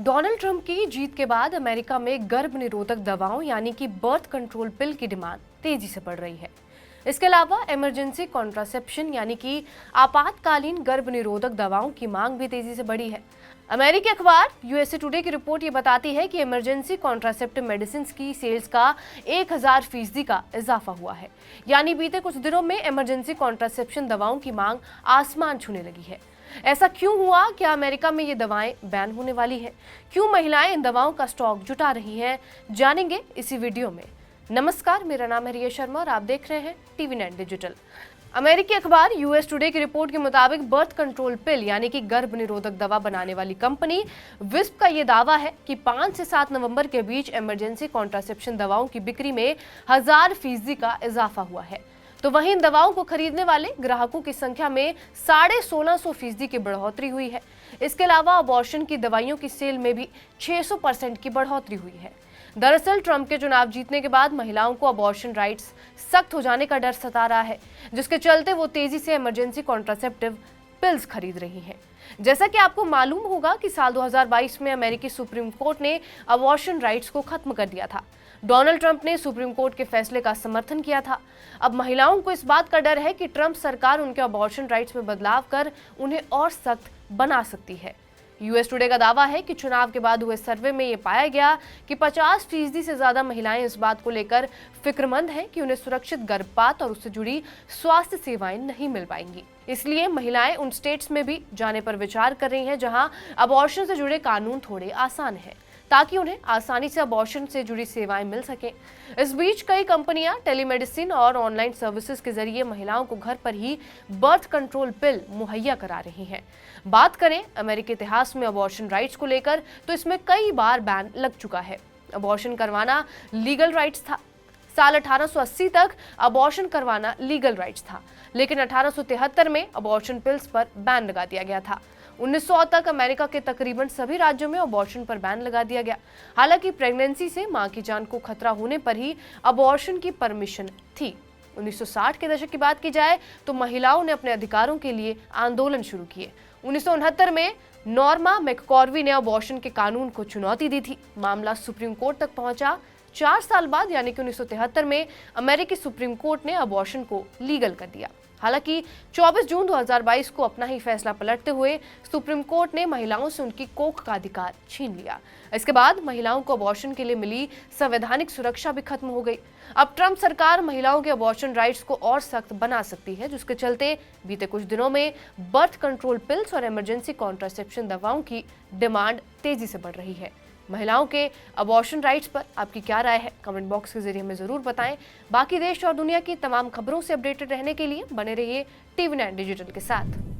Donald Trump की जीत के बाद अमेरिका में गर्भ निरोधक दवाओं यानी कि बर्थ कंट्रोल पिल की डिमांड तेजी से बढ़ रही है। इसके अलावा इमरजेंसी कॉन्ट्रासेप्शन यानी कि आपातकालीन गर्भ निरोधक दवाओं की मांग भी तेजी से बढ़ी है। अमेरिकी अखबार यूएसए टुडे की रिपोर्ट ये बताती है कि इमरजेंसी कॉन्ट्रासेप्टिव मेडिसिन की सेल्स का 1000% का इजाफा हुआ है। यानी बीते कुछ दिनों में इमरजेंसी कॉन्ट्रासेप्शन दवाओं की मांग आसमान छूने लगी है। ऐसा क्यों हुआ? क्या अमेरिका में ये दवाएं बैन होने वाली हैं? क्यों महिलाएं इन दवाओं का स्टॉक जुटा रही हैं? जानेंगे इसी वीडियो में। नमस्कार, मेरा नाम है रिया शर्मा और आप देख रहे हैं टीवी 9 डिजिटल। अमेरिकी अखबार यूएस टुडे की रिपोर्ट के मुताबिक बर्थ कंट्रोल पिल यानी कि गर्भ निरोधक दवा बनाने वाली कंपनी विस्प का ये दावा है कि 5 से 7 नवंबर के बीच इमरजेंसी कॉन्ट्रासेप्शन दवाओं की बिक्री में 1000% का इजाफा हुआ है। तो वहीं इन दवाओं को खरीदने वाले ग्राहकों की संख्या में 1650% की बढ़ोतरी हुई है। इसके अलावा अबॉर्शन की दवाइयों की सेल में भी 600% की बढ़ोतरी हुई है। दरअसल ट्रंप के चुनाव जीतने के बाद महिलाओं को अबॉर्शन राइट्स सख्त हो जाने का डर सता रहा है, जिसके चलते वो तेजी से इमरजेंसी कॉन्ट्रासेप्टिव पिल्स खरीद रही हैं। जैसा कि आपको मालूम होगा कि साल 2022 में अमेरिकी सुप्रीम कोर्ट ने अबॉर्शन राइट्स को खत्म कर दिया था। डोनाल्ड ट्रंप ने सुप्रीम कोर्ट के फैसले का समर्थन किया था। अब महिलाओं को इस बात का डर है कि ट्रंप सरकार उनके अबॉर्शन राइट्स में बदलाव कर उन्हें और सख्त बना सकती है। यूएस टुडे का दावा है कि चुनाव के बाद हुए सर्वे में ये पाया गया कि 50% से ज्यादा महिलाएं इस बात को लेकर फिक्रमंद हैं कि उन्हें सुरक्षित गर्भपात और उससे जुड़ी स्वास्थ्य सेवाएं नहीं मिल पाएंगी। इसलिए महिलाएं उन स्टेट्स में भी जाने पर विचार कर रही हैं जहां अबॉर्शन से जुड़े कानून थोड़े आसान हैं, ताकि उन्हें आसानी से अबॉर्शन से जुड़ी सेवाएं मिल सकें। इस बीच कई कंपनियां टेलीमेडिसिन और ऑनलाइन सर्विसेज के जरिए महिलाओं को घर पर ही बर्थ कंट्रोल पिल मुहैया करा रही हैं। बात करें अमेरिकी इतिहास में अबॉर्शन राइट्स को लेकर तो इसमें कई बार बैन लग चुका है। अबॉर्शन करवाना लीगल राइट्स था। साल 1880 तक अबॉर्शन करवाना लीगल राइट्स था, लेकिन 1873 में अबॉर्शन पिल्स पर बैन लगा दिया गया था। 1900 तक अमेरिका के तकरीबन सभी राज्यों में अबॉर्शन पर बैन लगा दिया गया। हालांकि प्रेगनेंसी से मां की जान को खतरा होने पर ही अबॉर्शन की परमिशन थी। 1960 के दशक की बात की जाए तो महिलाओं ने अपने अधिकारों के लिए आंदोलन शुरू किए। 1969 में नॉर्मा मैककॉर्वी ने अबॉर्शन के कानून को चुनौती दी थी। मामला सुप्रीम कोर्ट तक पहुंचा। 4 साल बाद यानी कि 1973 में अमेरिकी सुप्रीम कोर्ट ने अबॉर्शन को लीगल कर दिया। हालांकि 24 जून 2022 को अपना ही फैसला पलटते हुए सुप्रीम कोर्ट ने महिलाओं से उनकी कोख का अधिकार छीन लिया। इसके बाद महिलाओं को अबॉर्शन के लिए मिली संवैधानिक सुरक्षा भी खत्म हो गई। अब ट्रंप सरकार महिलाओं के अबॉर्शन राइट्स को और सख्त बना सकती है, जिसके चलते बीते कुछ दिनों में बर्थ कंट्रोल पिल्स और इमरजेंसी कॉन्ट्रासेप्शन दवाओं की डिमांड तेजी से बढ़ रही है। महिलाओं के अबॉर्शन राइट्स पर आपकी क्या राय है? कमेंट बॉक्स के जरिए हमें जरूर बताएं। बाकी देश और दुनिया की तमाम खबरों से अपडेटेड रहने के लिए बने रहिए टीवी 9 डिजिटल के साथ।